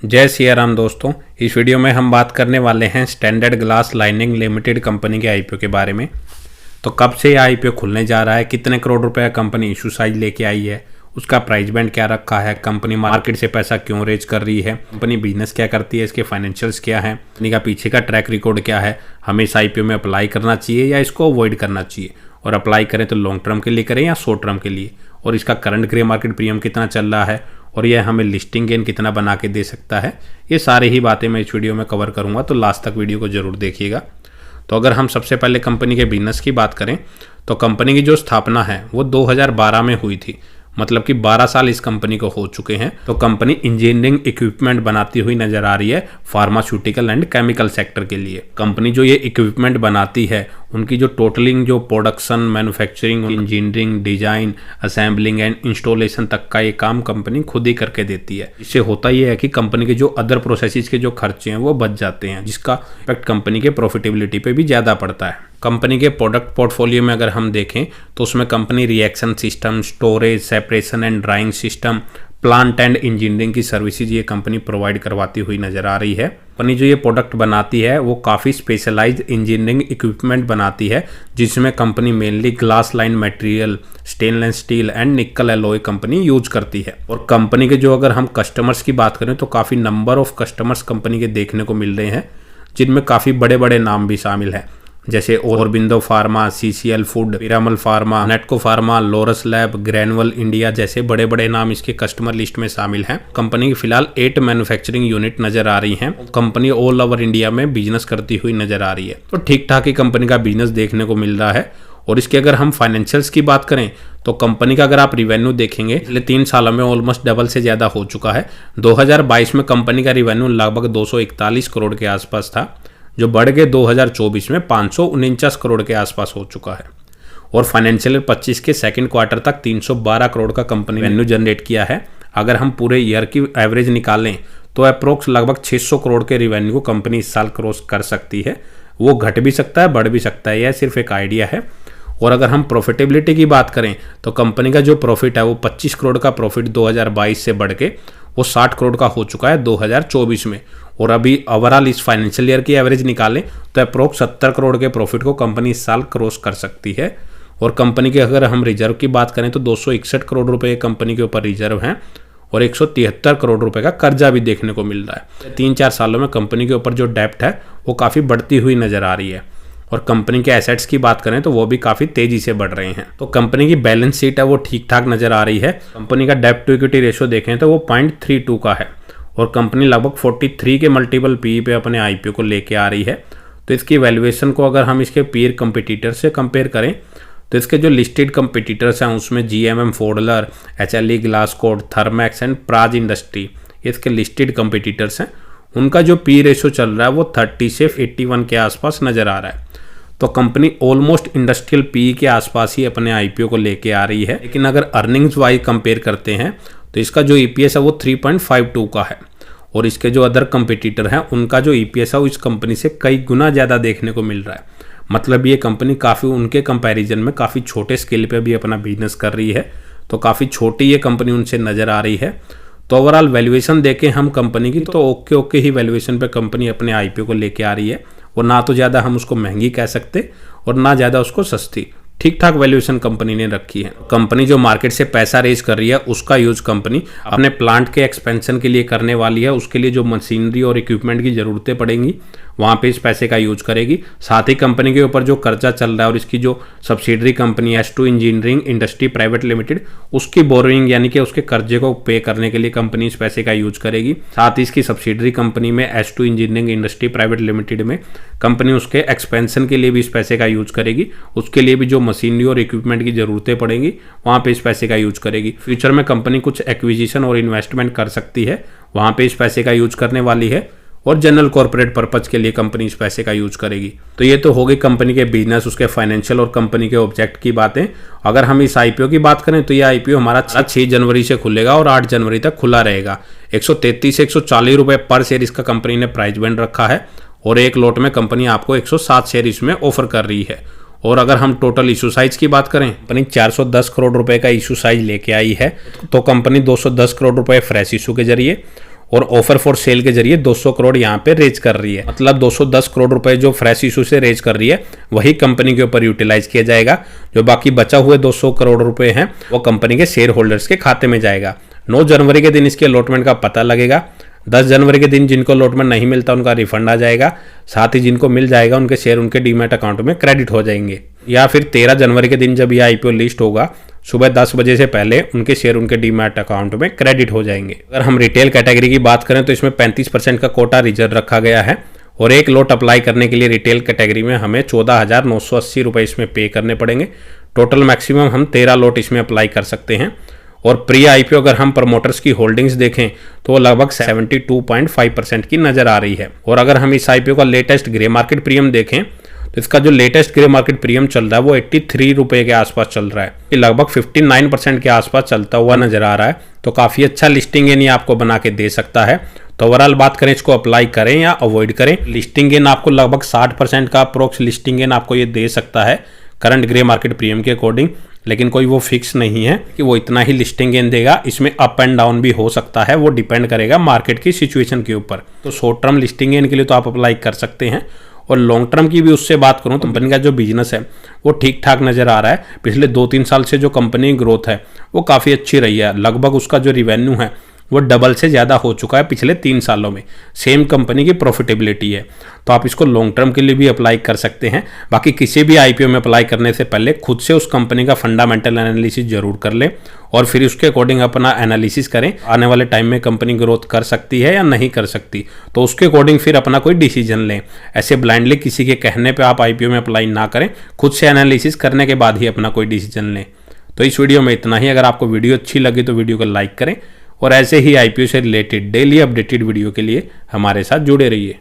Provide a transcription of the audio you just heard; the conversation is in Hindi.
जय सिया राम दोस्तों। इस वीडियो में हम बात करने वाले हैं standard glass lining limited company के आईपीओ के बारे में। तो कब से यह आईपीओ खुलने जा रहा है, कितने करोड़ रुपए का कंपनी इशू साइज लेके आई है, उसका प्राइस बैंड क्या रखा है, कंपनी मार्केट से पैसा क्यों रेज कर रही है, कंपनी बिजनेस क्या करती है, इसके फाइनेंशियल्स क्या है, कंपनी का पीछे का ट्रैक रिकॉर्ड क्या है, हमें इस आईपीओ में अप्लाई करना चाहिए या इसको अवॉइड करना चाहिए, और अप्लाई करें तो लॉन्ग टर्म के लिए करें या शॉर्ट टर्म के लिए, और इसका करंट ग्रे मार्केट प्रीमियम कितना चल रहा है, और यह हमें लिस्टिंग गेन कितना बना के दे सकता है। ये सारी ही बातें मैं इस वीडियो में कवर करूंगा, तो लास्ट तक वीडियो को जरूर देखिएगा। तो अगर हम सबसे पहले कंपनी के बिजनेस की बात करें तो कंपनी की जो स्थापना है वो 2012 में हुई थी, मतलब कि 12 साल इस कंपनी को हो चुके हैं। तो कंपनी इंजीनियरिंग इक्विपमेंट बनाती हुई नजर आ रही है फार्मास्यूटिकल एंड केमिकल सेक्टर के लिए। कंपनी जो ये इक्विपमेंट बनाती है उनकी जो टोटलिंग जो production, manufacturing, engineering, design, assembling and installation तक का ये काम कंपनी खुद ही करके देती है। इससे होता ये है कि कंपनी के जो अदर प्रोसेसेस के जो खर्चे हैं वो बच जाते हैं, जिसका इफेक्ट कंपनी के प्रॉफिटेबिलिटी पे भी ज़्यादा पड़ता है। कंपनी के प्रोडक्ट पोर्टफोलियो में अगर हम देखें तो उसमें company reaction system, storage, separation and drawing system, plant and engineering की सर्विसेज ये कंपनी प्रोवाइड करवाती हुई नजर आ रही है। कंपनी जो ये प्रोडक्ट बनाती है वो काफ़ी स्पेशलाइज्ड इंजीनियरिंग इक्विपमेंट बनाती है, जिसमें company mainly glass line material, stainless steel and निकल एलॉय कंपनी यूज करती है। और कंपनी के जो अगर हम कस्टमर्स की बात करें तो काफ़ी नंबर ऑफ कस्टमर्स कंपनी के देखने को मिल रहे हैं, जिनमें काफ़ी बड़े बड़े नाम भी शामिल हैं, जैसे Aurobindo pharma, CCL food, Piramal pharma, Natco pharma, Laurus lab, Granules India जैसे बड़े बड़े नाम इसके कस्टमर लिस्ट में शामिल हैं। कंपनी की फिलहाल 8 मैन्युफैक्चरिंग यूनिट नजर आ रही हैं। कंपनी ऑल ओवर इंडिया में बिजनेस करती हुई नजर आ रही है। तो ठीक ठाक ही कंपनी का बिजनेस देखने को मिल रहा है। और इसके अगर हम फाइनेंशियल्स की बात करें तो कंपनी का अगर आप रिवेन्यू देखेंगे पिछले 3 सालों में ऑलमोस्ट डबल से ज़्यादा हो चुका है। 2022 में कंपनी का रिवेन्यू लगभग 241 करोड़ के आसपास था, जो बढ़ के 2024 में 549 करोड़ के आसपास हो चुका है। और फाइनेंशियल 25 के सेकंड क्वार्टर तक 312 करोड़ का कंपनी रेवेन्यू जनरेट किया है। अगर हम पूरे ईयर की एवरेज निकालें तो अप्रोक्स लगभग 600 करोड़ के रिवेन्यू को कंपनी इस साल क्रॉस कर सकती है। वो घट भी सकता है, बढ़ भी सकता है, यह सिर्फ एक आइडिया है। और अगर हम प्रॉफिटेबिलिटी की बात करें तो कंपनी का जो प्रॉफिट है वो 25 करोड़ का प्रॉफिट 2022 से बढ़ के वो 60 करोड़ का हो चुका है 2024 में। और अभी ओवरऑल इस फाइनेंशियल ईयर की एवरेज निकालें तो अप्रोक्स 70 करोड़ के प्रॉफिट को कंपनी इस साल क्रॉस कर सकती है। और कंपनी के अगर हम रिजर्व की बात करें तो 261 करोड़ रुपए कंपनी के ऊपर रिजर्व हैं और 173 करोड़ रुपए का कर्जा भी देखने को मिल रहा है। 3-4 सालों में कंपनी के ऊपर जो डेप्ट है वो काफ़ी बढ़ती हुई नजर आ रही है। और कंपनी के एसेट्स की बात करें तो वो भी काफ़ी तेजी से बढ़ रहे हैं। तो कंपनी की बैलेंस शीट है वो ठीक ठाक नजर आ रही है। कंपनी का डेप्ट टू इक्विटी रेशियो देखें तो वो 0.32 का है और कंपनी लगभग 43 के मल्टीपल पी पे अपने आईपीओ को लेके आ रही है। तो इसकी वैल्यूएशन को अगर हम इसके पीयर कंपटीटर से कंपेयर करें तो इसके जो लिस्टेड कंपटीटर्स हैं उसमें GMM Pfaudler, HLE Glascoat, Thermax and Praj industry इसके लिस्टेड कंपटीटर्स हैं। उनका जो पी रेशियो चल रहा है वो 30 से 81 के आसपास नजर आ रहा है। तो कंपनी ऑलमोस्ट इंडस्ट्रियल पी के आसपास ही अपने आईपीओ को लेके आ रही है। लेकिन अगर अर्निंग्स वाइज कंपेयर करते हैं तो इसका जो ईपीएस है वो 3.52 का है और इसके जो अदर कंपटीटर हैं उनका जो ईपीएस है वो इस कंपनी से कई गुना ज़्यादा देखने को मिल रहा है। मतलब ये कंपनी काफ़ी उनके कंपैरिजन में काफ़ी छोटे स्केल पे भी अपना बिजनेस कर रही है। तो काफ़ी छोटी ये कंपनी उनसे नज़र आ रही है। तो ओवरऑल वैल्यूएशन देखें हम कंपनी की तो ओके ही वैल्यूएशन पे कंपनी अपने आईपीओ को लेके आ रही है। और ना तो ज़्यादा हम उसको महंगी कह सकते और ना ज़्यादा उसको सस्ती, ठीक ठाक वैल्यूएशन कंपनी ने रखी है। कंपनी जो मार्केट से पैसा रेज कर रही है उसका यूज कंपनी अपने प्लांट के एक्सपेंशन के लिए करने वाली है। उसके लिए जो मशीनरी और इक्विपमेंट की ज़रूरतें पड़ेंगी वहाँ पे इस पैसे का यूज करेगी। साथ ही कंपनी के ऊपर जो कर्जा चल रहा है और इसकी जो subsidiary company S2 engineering industry private limited उसकी बोरोइंग यानी कि उसके कर्जे को पे करने के लिए कंपनी इस पैसे का यूज करेगी। साथ ही इसकी सब्सिडरी कंपनी में S2 engineering industry private limited में कंपनी उसके एक्सपेंशन के लिए भी इस पैसे का यूज करेगी। उसके लिए भी जो मशीनरी और इक्विपमेंट की ज़रूरतें पड़ेंगी वहाँ पे इस पैसे का यूज करेगी। फ्यूचर में कंपनी कुछ एक्विजिशन और इन्वेस्टमेंट कर सकती है, वहाँ पे इस पैसे का यूज करने वाली है। और जनरल कॉर्पोरेट पर्पज के लिए कंपनी इस पैसे का यूज करेगी। तो ये तो हो गई कंपनी के बिजनेस, उसके फाइनेंशियल और कंपनी के ऑब्जेक्ट की बातें। अगर हम इस आईपीओ की बात करें तो ये आईपीओ हमारा 6 जनवरी से खुलेगा और 8 जनवरी तक खुला रहेगा। 133 से 140 रुपये पर शेयर इसका कंपनी ने प्राइस बैंड रखा है और एक लॉट में कंपनी आपको 107 शेयर इसमें ऑफर कर रही है। और अगर हम टोटल इशू साइज की बात करें, कंपनी 410 करोड़ रुपए का इशू साइज लेके आई है। तो कंपनी 210 करोड़ रुपए फ्रेश इशू के जरिए और ऑफर फॉर सेल के जरिए 200 करोड़ यहाँ पे रेज कर रही है। मतलब 210 करोड़ रुपए जो फ्रेश इशू से रेज कर रही है वही कंपनी के ऊपर यूटिलाइज किया जाएगा। जो बाकी बचा हुए 200 करोड़ रुपए हैं वो कंपनी के शेयर होल्डर्स के खाते में जाएगा। 9 जनवरी के दिन इसके अलॉटमेंट का पता लगेगा। 10 जनवरी के दिन जिनको अलॉटमेंट नहीं मिलता उनका रिफंड आ जाएगा। साथ ही जिनको मिल जाएगा उनके शेयर उनके डीमैट अकाउंट में क्रेडिट हो जाएंगे। या फिर 13 जनवरी के दिन जब ये आईपीओ लिस्ट होगा सुबह 10 बजे से पहले उनके शेयर उनके डीमैट अकाउंट में क्रेडिट हो जाएंगे। अगर हम रिटेल कैटेगरी की बात करें तो इसमें 35% का कोटा रिजर्व रखा गया है और एक लॉट अप्लाई करने के लिए रिटेल कैटेगरी में हमें 14,980 रुपये इसमें पे करने पड़ेंगे। टोटल मैक्सिमम हम 13 लॉट इसमें अप्लाई कर सकते हैं। और प्री आईपीओ अगर हम प्रमोटर्स की होल्डिंग्स देखें तो वो लगभग 72.5% की नजर आ रही है। और अगर हम इस आईपीओ का लेटेस्ट ग्रे मार्केट प्रीमियम देखें तो इसका जो लेटेस्ट ग्रे मार्केट प्रीमियम चल रहा है वो 83 रुपये के आसपास चल रहा है। ये लगभग 59% के आसपास चलता हुआ नजर आ रहा है। तो काफ़ी अच्छा लिस्टिंग गेन आपको बना के दे सकता है। तो ओवरऑल बात करें इसको अप्लाई करें या अवॉइड करें, लिस्टिंग गेन आपको लगभग 60% का अप्रोक्स लिस्टिंग गेन आपको ये दे सकता है करंट ग्रे मार्केट प्रीमियम के अकॉर्डिंग। लेकिन कोई वो फिक्स नहीं है कि वो इतना ही लिस्टिंग गेन देगा। इसमें अप एंड डाउन भी हो सकता है, वो डिपेंड करेगा मार्केट की सिचुएशन के ऊपर। तो शॉर्ट टर्म लिस्टिंग गेन के लिए तो आप अप्लाई कर सकते हैं। और लॉन्ग टर्म की भी उससे बात करूं तो कंपनी का जो बिजनेस है वो ठीक ठाक नज़र आ रहा है। पिछले 2-3 साल से जो कंपनी की ग्रोथ है वो काफ़ी अच्छी रही है। लगभग उसका जो रिवेन्यू है वो डबल से ज़्यादा हो चुका है पिछले 3 सालों में। सेम कंपनी की प्रॉफिटेबिलिटी है। तो आप इसको लॉन्ग टर्म के लिए भी अप्लाई कर सकते हैं। बाकी किसी भी आईपीओ में अप्लाई करने से पहले खुद से उस कंपनी का फंडामेंटल एनालिसिस जरूर कर लें और फिर उसके अकॉर्डिंग अपना एनालिसिस करें आने वाले टाइम में कंपनी ग्रोथ कर सकती है या नहीं कर सकती। तो उसके अकॉर्डिंग फिर अपना कोई डिसीजन लें। ऐसे ब्लाइंडली किसी के कहने पर आप आईपीओ में अप्लाई ना करें, खुद से एनालिसिस करने के बाद ही अपना कोई डिसीजन लें। तो इस वीडियो में इतना ही। अगर आपको वीडियो अच्छी लगी तो वीडियो को लाइक करें और ऐसे ही आईपीओ से रिलेटेड डेली अपडेटेड वीडियो के लिए हमारे साथ जुड़े रहिए।